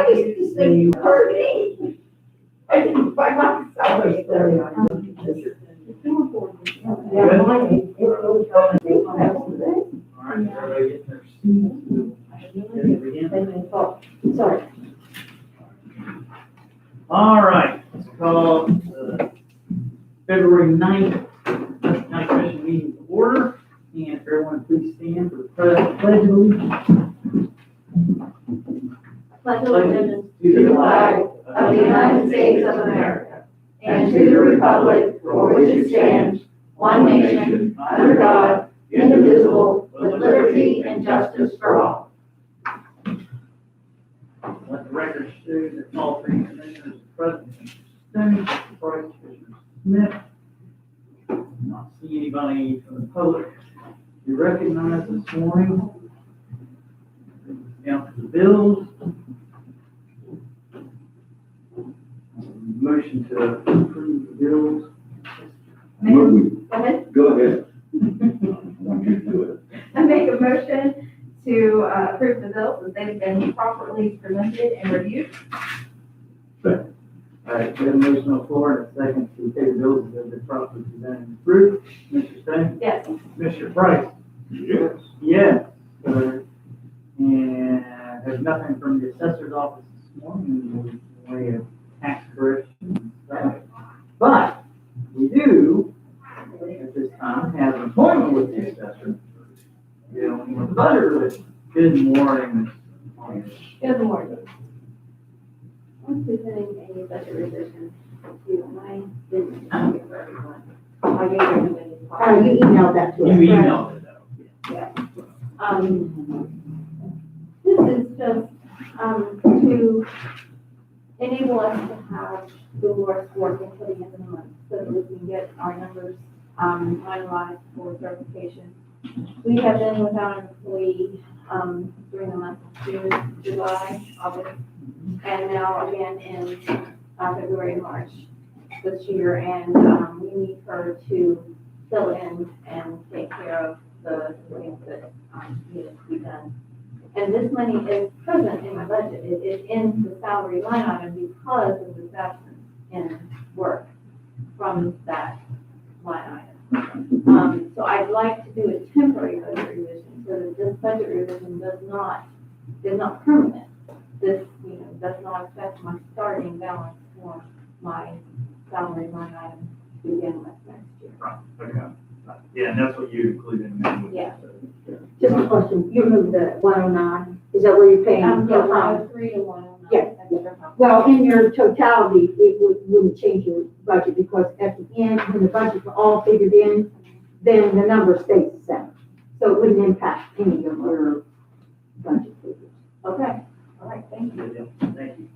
I used to say you heard me. I didn't find myself there. Yeah, mine, it goes down and All right, everybody get their seats. Sorry. All right, let's call February 9th, County Commission meeting to order. And if everyone please stand for the pledge of allegiance. Pledge allegiance To to the flag of the United States of America and to the republic for which it stands, one nation, under God, indivisible, with liberty and justice for all. Let the record show that all three commissioners are present. Stone, Price, Commissioner Smith. Not see anybody from the public. You recognize this morning. Down to the bills. Motion to approve the bills. Go ahead. Go ahead. I want you to do it. I make a motion to approve the bills as they've been properly presented and reviewed. Second. All right, we have a motion on the floor and a second to pay the bills as they've been properly presented and approved. Mr. Stone? Yes. Mr. Price? Yes. Yes. And there's nothing from the assessor's office this morning in the way of tax correction and stuff. But we do, at this time, have an appointment with the assessor. Dealing with the budget revision. Good morning, Ms. Myers. Good morning. I'm presenting a budget revision to my business manager for everyone. I gave everybody. You emailed that to us. You right? emailed it though. Yeah. This is just, to enable us to have the work until the end of the month, so that we can get our numbers, finalized for certification. We have been without an employee, during the month of June, July, August, and now again in, February and March this year, and, we need her to fill in and take care of the things that, need to be done. And this money is present in my budget. It is in the salary line item because of the absence in work from that line item. So I'd like to do a temporary budget revision so that this budget revision is not permanent. This, does not affect my starting balance for my salary line item to begin with next year. Right, okay. Yeah, and that's what you included in that. Yeah. Just a question, you moved the 109, is that where you're paying? Yeah, 103 to 109. Yeah. Well, in your totality, it wouldn't change your budget because at the end, when the budget's all figured in, then the number stays the same. So it wouldn't impact any of your budget figures. Okay, all right, thank you. Thank you.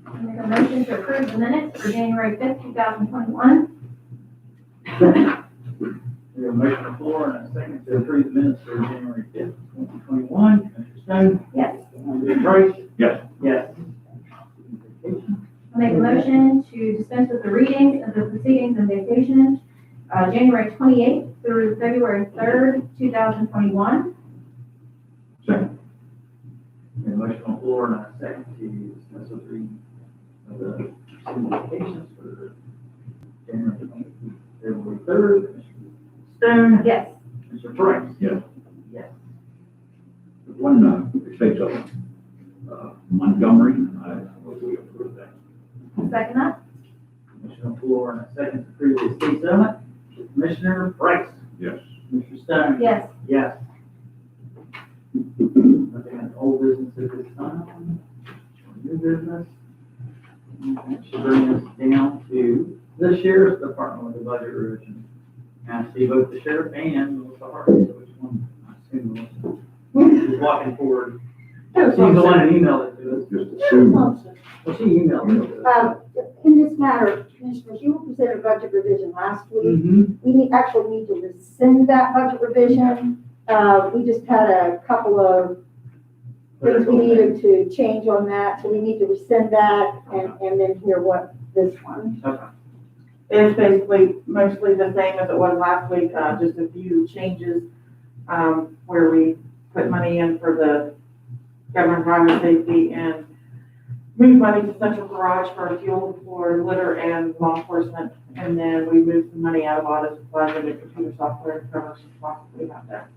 I make a motion to approve the minutes for January 5th, 2021. We have a motion on the floor and a second to approve the minutes for January 5th, 2021. Commissioner Stone? Yes. Commissioner Price? Yes. Yes. I make a motion to dispense with the readings of the proceedings and vacation, January 28th through February 3rd, 2021. Second. We have a motion on the floor and a second to dispense with the reading of the communications for January 28th, February 3rd. Commissioner Stone? Yes. Mr. Price? Yes. Yes. One, states of Montgomery, I will approve that. Second that? Motion on the floor and a second to approve the estate settlement. Commissioner Price? Yes. Mr. Stone? Yes. Yes. Nothing in old business at this time. New business. That should bring us down to the sheriff's department with the budget revision. And I see both the sheriff and Melissa Harvey, so which one? I assume Melissa. She's walking forward. She's the one that emailed it to us. Just assume. Well, she emailed it to us. In this matter, Commissioners, you presented a budget revision last week. Mhm. We actually need to rescind that budget revision. We just had a couple of things we needed to change on that, so we need to rescind that and then hear what this one. Okay. It's basically mostly the same as it was last week, just a few changes, where we money in for the government driver safety and moved money to central garage for fuel for litter and law enforcement. And then we moved some money out of audit supplies into computer software to cover some costs we have there.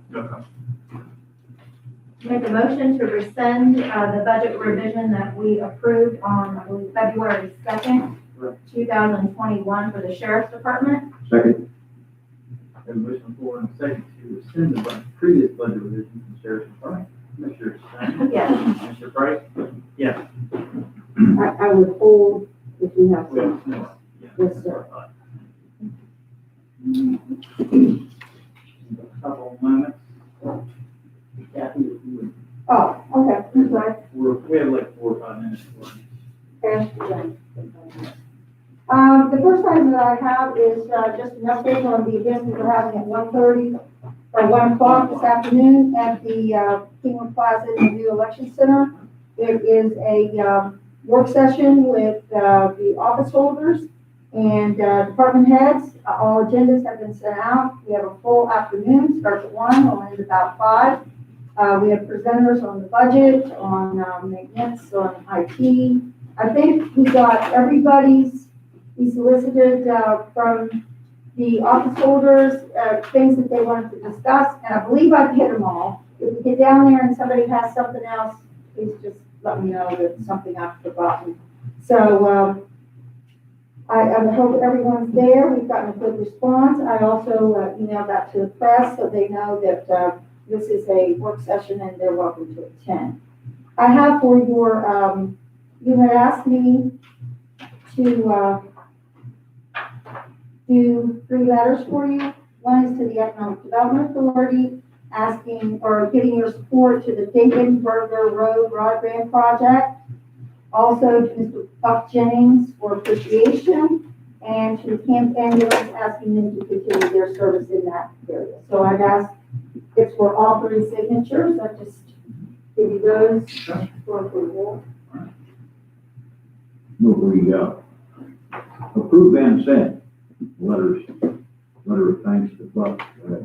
Make a motion to rescind, the budget revision that we approved on, I believe, February 2nd, 2021 for the sheriff's department. Second. Have a motion for and a second to rescind the previous budget revision from the Sheriff's Department. Commissioner Stan? Yes. Commissioner Price? Yes. I would hold if you have some. No. Yes, sir. A couple of moments. Kathy, if you would, Oh, okay, I'm sorry. we have like 4 or 5 minutes for it. The first item that I have is, just an update on the event that we're having at 1:30 or 1 o'clock this afternoon at the, Kingwood Plaza in the new election center. It is a, work session with, the office holders and, department heads. All agendas have been sent out. We have a full afternoon, starts at 1, we'll end about 5. We have presenters on the budget, on, maintenance, on IT. I think we got everybody's, we solicited, from the office holders, things that they wanted to discuss, and I believe I've hit them all. If we get down there and somebody has something else, please just let me know that something I've forgotten. So, I hope everyone's there. We've gotten a good response. I also emailed that to the press so they know that this is a work session and they're welcome to attend. I have for your, you had asked me to do 3 letters for you. One is to the Economic Development Authority, asking or getting your support to the Dinkenberger Road broadband project. Also to Mr. Buck Jennings for appreciation, and to the Camp Ambulance, asking them to continue their service in that area. So I've asked, it's for all 3 signatures. I just give you those for approval. Move we, approve and send letter of thanks to Buck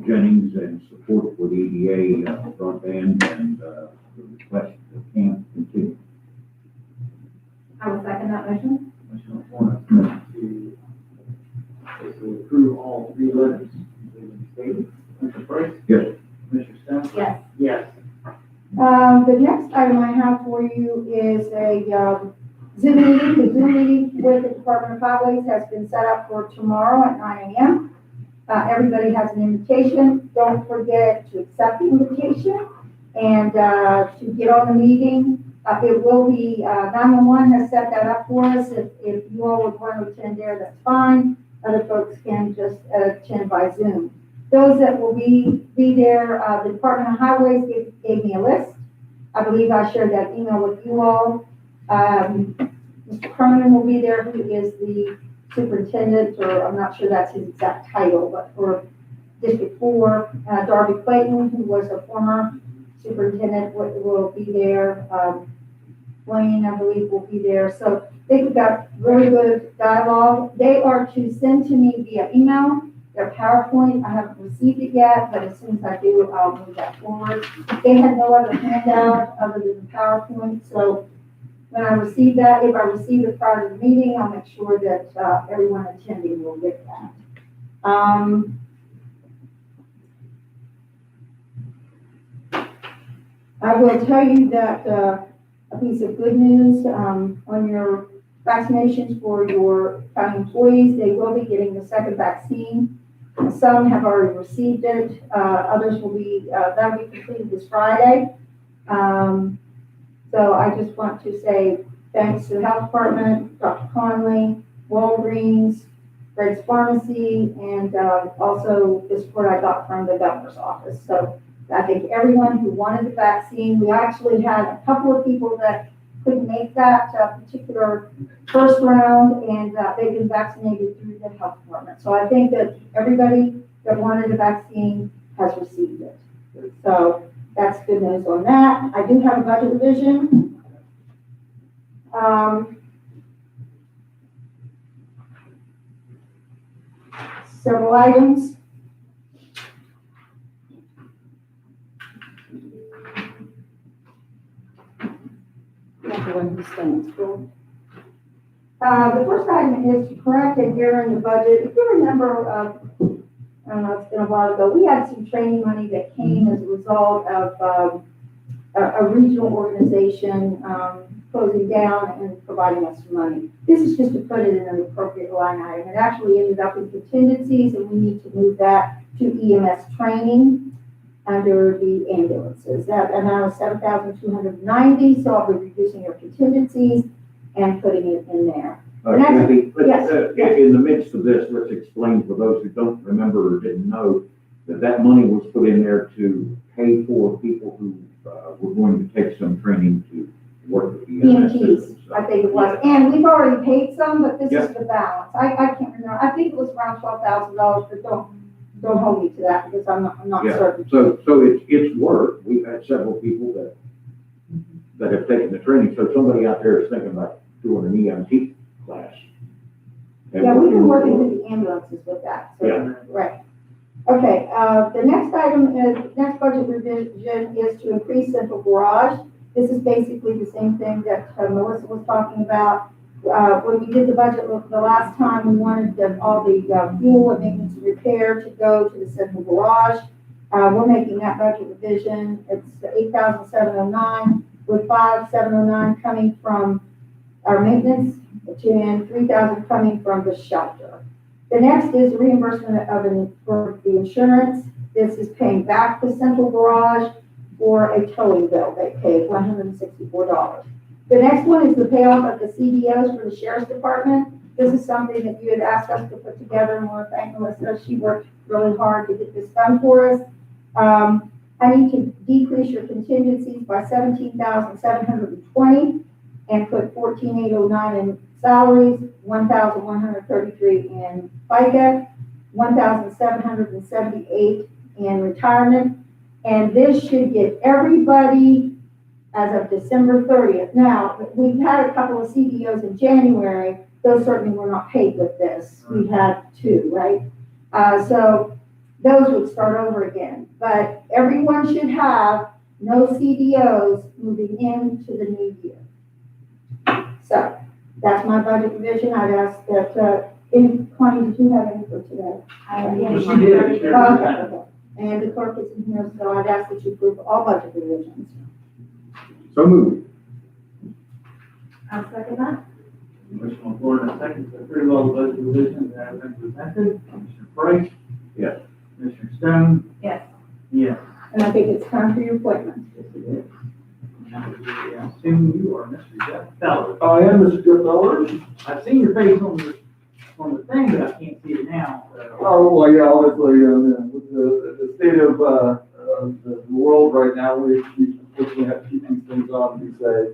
Jennings and support for the EDA broadband and the request to camp continue. I will second that motion. Commissioner Warren, to basically approve all 3 letters. including stated. Commissioner Price? Yes. Commissioner Stan? Yes. Yes. The next item I have for you is a Zoom meeting. The Zoom meeting with the Department of Highways has been set up for tomorrow at 9 a.m. Everybody has an invitation. Don't forget to accept the invitation and to get on the meeting. It will be, 911 has set that up for us. If you all would want to attend there, that's fine. Other folks can just attend by Zoom. Those that will be there, the Department of Highways gave me a list. I believe I shared that email with you all. Mr. Cronin will be there, who is the superintendent, or I'm not sure that's his exact title, but for District 4, Darby Clayton, who was a former superintendent, will be there. Wayne, I believe, will be there. So they've got really good dialogue. They are to send to me via email their PowerPoint. I haven't received it yet, but as soon as I do, I'll move that forward. They had no other handout other than the PowerPoint. So when I receive that, if I receive it prior to the meeting, I'll make sure that everyone attending will get that. I will tell you that a piece of good news on your vaccinations for your county employees, they will be getting the second vaccine. Some have already received it. Others will be, that'll be completed this Friday. So I just want to say thanks to the health department, Dr. Conley, Walgreens, Greg's Pharmacy, and also the support I got from the governor's office. So I think everyone who wanted the vaccine, we actually had a couple of people that couldn't make that particular first round, and they've been vaccinated through the health department. So I think that everybody that wanted a vaccine has received it. So that's good news on that. I do have a budget revision. Several items. the one who stands for. The first item is to correct an error in the budget. If you remember, I don't know, it's been a while ago, we had some training money that came as a result of a regional organization closing down and providing us some money. This is just to put it in an appropriate line item. It actually ended up in contingencies, and we need to move that to EMS training under the ambulances. That amount is $7,290, so I'll be reducing your contingencies and putting it in there. Kathy, Yes. in the midst of this, let's explain for those who don't remember or didn't know that money was put in there to pay for people who were going to take some training to work with the EMS EMTs, system. I think it was, and we've already paid some, but this Yeah. is the balance. I can't remember, I think it was around $12,000, but don't hold me to that because I'm not Yeah. certain. So it's work. We've had several people that have taken the training. So somebody out there is thinking about doing an EMT class. And Yeah, we've been what- working with the ambulances with that, so, Yeah. right. Okay, the next item is, next budget revision is to increase central garage. This is basically the same thing that Melissa was talking about. When we did the budget the last time, we wanted all the fuel and maintenance and repair to go to the central garage. We're making that budget revision. It's $8,709, with $5,709 coming from our maintenance and $3,000 coming from the shelter. The next is reimbursement for the insurance. This is paying back the central garage for a towing bill they paid, $164. The next one is the payoff of the CDOs for the sheriff's department. This is something that you had asked us to put together, and we're thankful Melissa. She worked really hard to get this done for us. I need to decrease your contingencies by $17,720 and put $14,809 in salaries, $1,133 in FICA, $1,778 in retirement. And this should get everybody as of December 30th. Now, we've had a couple of CDOs in January. Those certainly were not paid with this. We had two, right? So those would start over again. But everyone should have no CDOs moving into the new year. So that's my budget revision. I'd ask that, Connie, did you have any for today? Well, she did. Sure. Okay. And the clerk is in here, so I'd ask that you approve all budget revisions. So moved. I'll second that. Motion on the floor and a second to approve all the budget revisions that have been presented. Commissioner Price? Yes. Commissioner Stone? Yes. Yes. And I think it's time for your appointment. Yes, it is. Now, I assume you are Mr. Jeff Feller. I am Mr. Jeff Feller. I've seen your face on the thing, but I can't see it now. So. Oh, well, yeah, obviously, with the state of the world right now, we unfortunately have to keep these things on to be safe.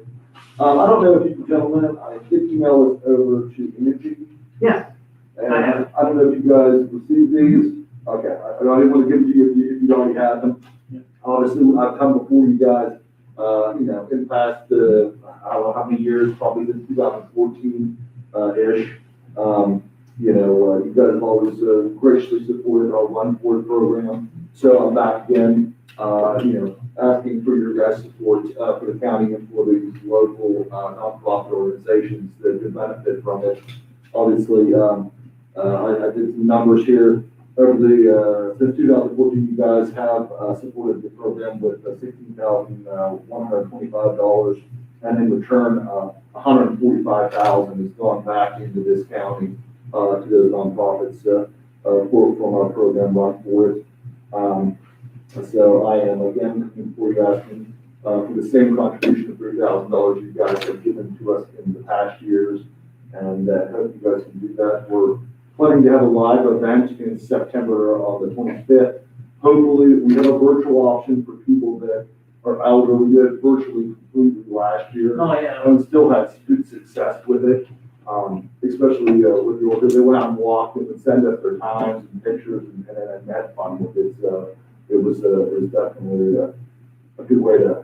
I don't know if you gentlemen, I did email this over to Energy. Yes. And I don't know if you guys received these. Okay, I didn't want to give them to you if you already had them. Yeah. Obviously, I've come before you guys, in the past, I don't know how many years, probably since 2014-ish. You guys have always graciously supported our Run For It program. So I'm back again, asking for your guys' support for the county and for these local nonprofit organizations that could benefit from it. Obviously, I did some numbers here. Over since 2014, you guys have supported the program with $16,125, and in return, $145,000 has gone back into this county to those nonprofits from our program Run For It. So I am again looking for you asking for the same contribution of $3,000 you guys have given to us in the past years, and hope you guys can do that. We're planning to have a live event in September on the 25th. Hopefully, we have a virtual option for people that are out. We did virtually completely last year. Oh, yeah. And still had good success with it, especially with the because they went out and walked and would send us their times and pictures and had fun with it. It was definitely a good way to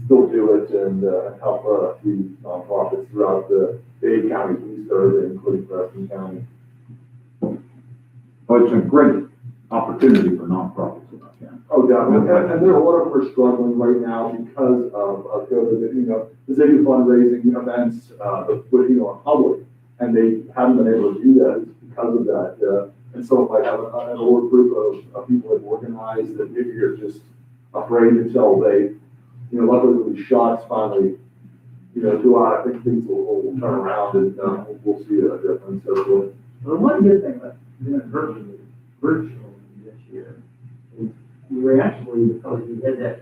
still do it and help the nonprofits throughout the 8 counties we serve, including Preston County. Oh, it's a great opportunity for nonprofits in our county. Oh, definitely, and there are a lot of them are struggling right now because of COVID, because they do fundraising events, with, in public, and they haven't been able to do that because of that, and so if I have an old group of people that organize that maybe you're just afraid until they, luckily with the shots finally, go out, I think things will turn around and, we'll see a difference, so. Well, one good thing about doing it virtually this year is you were actually, because you had that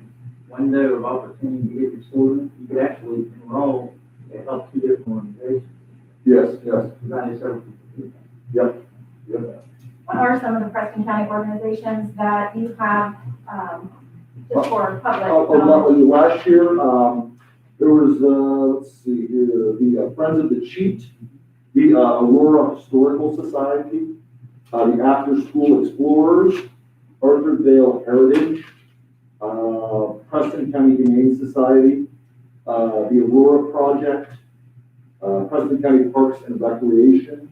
window of opportunity to get your students, you could actually enroll to help two different organizations. Yes, Provide services to people. yep. What are some of the Preston County organizations that you have, just for public? Last year, there was, let's see here, the Friends of the Cheat, the Aurora Historical Society, the After School Explorers, Arthur Dale Heritage, Preston County Humane Society, the Aurora Project, Preston County Parks and Recreation,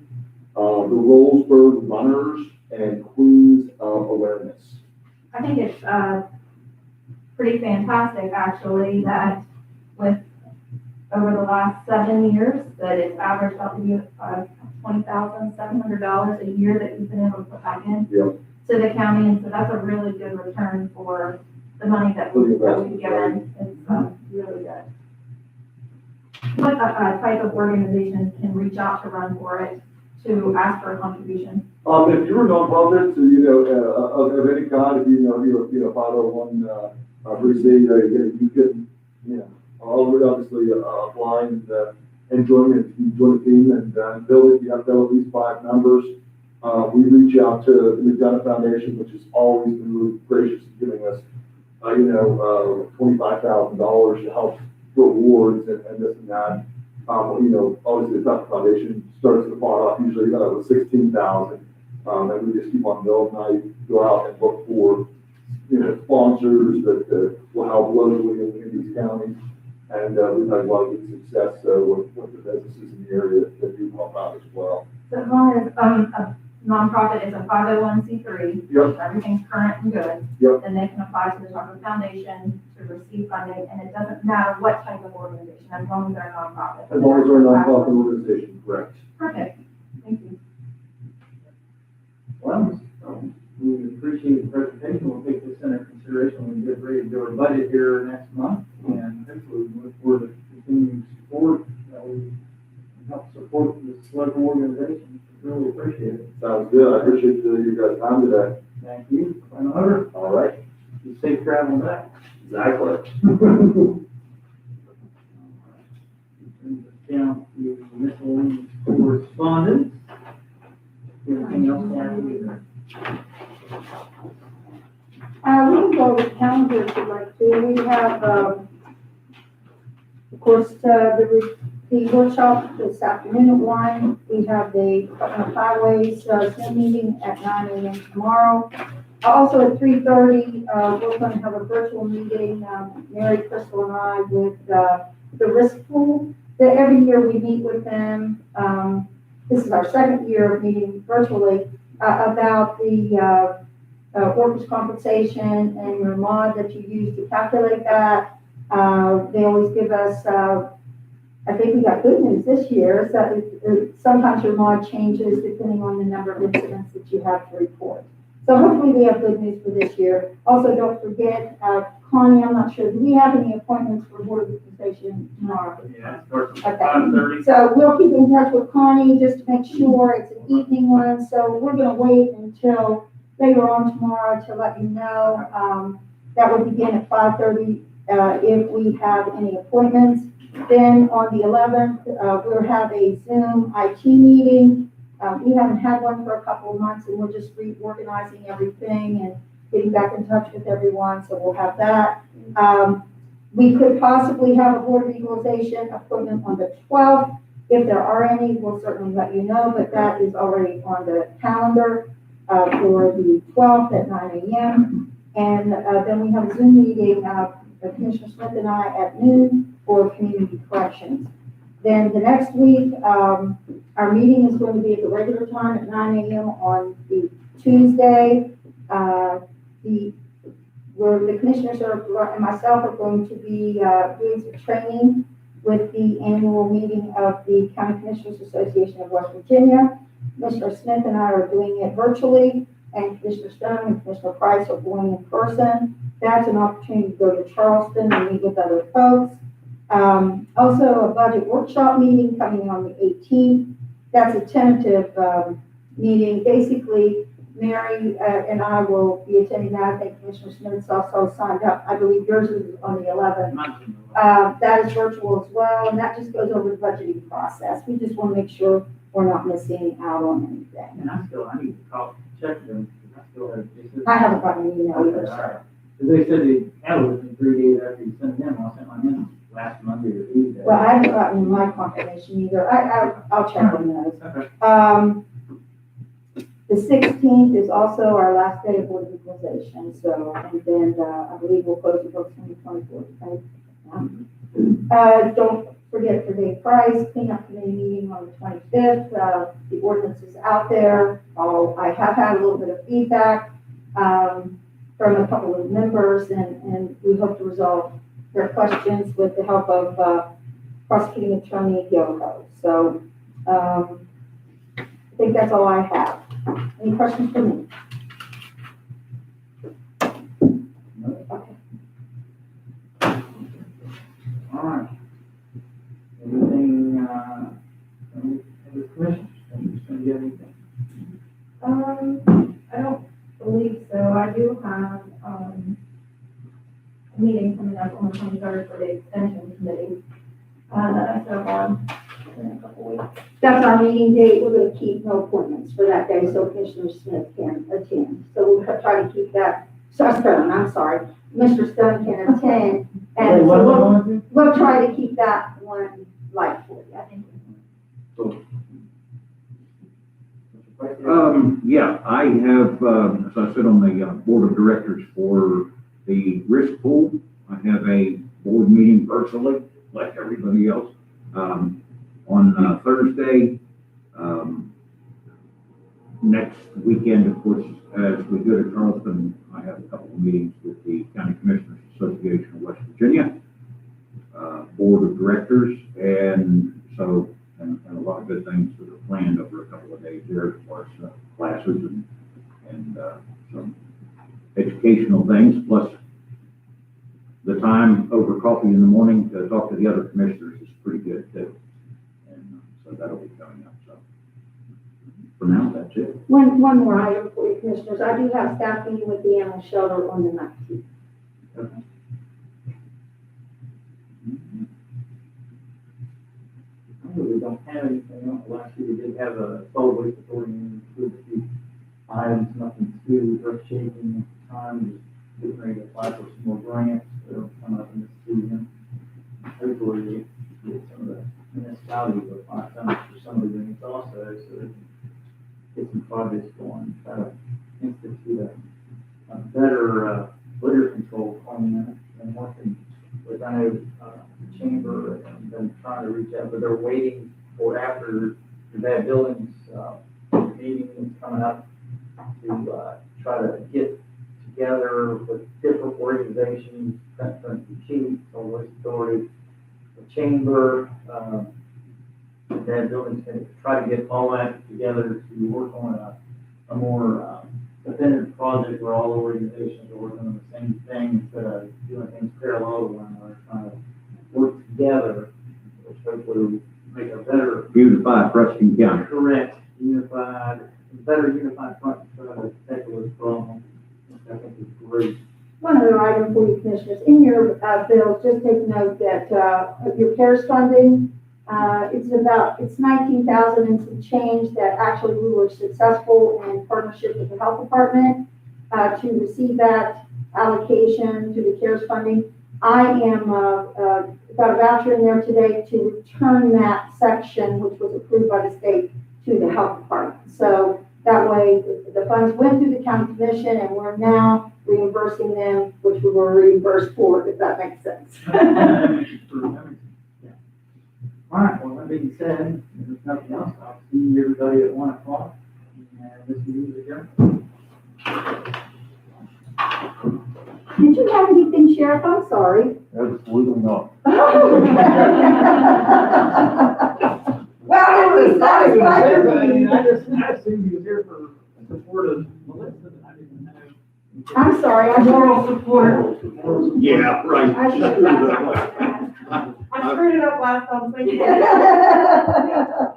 the Rollsburg Runners, and Queens of Awareness. I think it's, pretty fantastic, actually, that with, over the last 7 years, that it's averaged out to be $20,700 a year that you've been able to put back in Yep. to the county, and so that's a really good return for the money that we've given. It's really good. What type of organizations can reach out to run for it, to ask for a contribution? If you're a nonprofit, of any kind, if you're 501, you can, obviously, apply and join the team and build it. You have to have at least 5 members. We reach out to the McDonough Foundation, which has always been really gracious in giving us, $25,000 to help for awards and this and that. Obviously the Tucker Foundation starts the pot off usually with 16,000. And we just keep on building. I go out and look for, sponsors that will help locally in these counties. And we've had a lot of good success with the businesses in the area that do help out as well. So as long as a nonprofit is a 501c3, Yep. everything's current and good, Yep. then they can apply to the Tucker Foundation to receive funding, and it doesn't matter what type of organization, as long as they're a nonprofit. As long as they're a nonprofit organization, correct. Perfect, thank you. Well, we appreciate the presentation. We'll take this into consideration when we get ready to do our budget here next month. And hopefully we look forward to continuing support that we help support this local organization. Really appreciate it. Sounds good. I appreciate you guys' time today. Thank you. And over. All right. Be safe traveling back. Exactly. Down to miscellaneous correspondence. Anything else, Karen? We can go with calendar if you'd like to. We have, of course, the workshop this afternoon at 1. We have the Department of Highways Zoom meeting at 9 a.m. tomorrow. Also at 3:30, we're going to have a virtual meeting, Mary, Crystal, and I, with the risk pool. That every year we meet with them. This is our 2nd year of meeting virtually about the workers' compensation and your mod that you use to calculate that. They always give us, I think we got good news this year. So sometimes your mod changes depending on the number of incidents that you have to report. So hopefully we have good news for this year. Also, don't forget, Connie, I'm not sure, do we have any appointments for Board of Equalization tomorrow? Yeah, it starts at Okay. 5:30. So we'll keep in touch with Connie just to make sure it's an evening one. So we're gonna wait until later on tomorrow to let you know. That will begin at 5:30 if we have any appointments. Then on the 11th, we'll have a Zoom IT meeting. We haven't had one for a couple of months, and we're just reorganizing everything and getting back in touch with everyone, so we'll have that. We could possibly have a Board of Equalization appointment on the 12th. If there are any, we'll certainly let you know, but that is already on the calendar for the 12th at 9 a.m. And then we have a Zoom meeting, Commissioner Smith and I at noon for community corrections. Then the next week, our meeting is going to be at the regular time at 9 a.m. on the Tuesday. the commissioners and myself are going to be, doing some training with the annual meeting of the County Commissioners Association of West Virginia. Commissioner Smith and I are doing it virtually, and Commissioner Stone and Commissioner Price are going in person. That's an opportunity to go to Charleston and meet with other folks. Also, a budget workshop meeting coming on the 18th. That's a tentative meeting. Basically, Mary and I will be attending that. I think Commissioner Smith's also signed up. I believe yours is on the 11th. That is virtual as well, and that just goes over the budgeting process. We just want to make sure we're not missing out on anything. And I need to call, check them, because I still have. I haven't gotten an email either, Okay, all sir. right. Because they said they had it within 3 days after you sent them, I sent mine in last Monday or Tuesday. Well, I haven't gotten my confirmation either. I'll check on those. Okay. The 16th is also our last day of board of equalization, so, and then, I believe we'll close the books on the 24th, right? Don't forget for Dave Price, cleanup committee meeting on the 25th. The ordinance is out there. I have had a little bit of feedback, from a couple of members, and we hope to resolve their questions with the help of, prosecuting attorney Yoho. So, I think that's all I have. Any questions for me? Okay. All right. Anything, any commissioners, can you get anything? I don't believe so. I do have, a meeting coming up on the 23rd for the extension committee, that I serve on in a couple weeks. That's our meeting date. We're going to keep no appointments for that day so Commissioner Smith can attend. So we'll try to keep that, Stone, I'm sorry, Mr. Stone can attend. And so we'll try to keep that one light for you. I think. Yeah, I have, as I said on the board of directors for the risk pool, I have a board meeting virtually, like everybody else, on Thursday. Next weekend, of course, as we go to Charleston, I have a couple of meetings with the County Commissioners Association of West Virginia, board of directors, and so, and a lot of good things that are planned over a couple of days there, as far as classes and some educational things, plus the time over coffee in the morning to talk to the other commissioners is pretty good too. And so that'll be coming up, so. For now, that's it. One more item for you, Commissioners. I do have staff meeting with the animal shelter on the 19th. Okay. I really don't have anything else. Last year we did have a solid waste authority meeting with a few items, nothing too earth shaking at the time, just getting ready to apply for some more grants that'll come up in this season. Hopefully we get some of the municipalities to apply for some of the grants also, so we can get some projects going, try to institute a better litter control plan and working with, I know, the chamber and been trying to reach out, but they're waiting for after the bad buildings meeting is coming up to try to get together with different organizations, Preston, Chief, Waste Authority, the chamber, the bad buildings, to try to get all that together to work on a more definitive project where all organizations are working on the same thing instead of doing things parallel to one another, trying to work together, which hopefully will make a better, Beautify Preston County. correct, better unified front to try to tackle this problem, which I think is great. One other item for you, Commissioners. In your bills, just take note that your CARES funding, it's 19,000 and some change that actually we were successful in partnership with the health department to receive that allocation to the CARES funding. I am got a voucher in there today to return that section, which was approved by the state, to the health department. So that way the funds went through the county commission and we're now reimbursing them, which we were reimbursed for, if that makes sense. All right, well, that being said, if there's nothing else, I'll see everybody at 1 o'clock, and this meeting is adjourned. Did you have anything, Sheriff? I'm sorry. Absolutely not. Well, it was satisfied to me. I assumed you were here for support of Melissa, and I didn't know. I'm sorry, I Moral support. Yeah, right. I should have. I screwed it up last time, thank you. Yeah.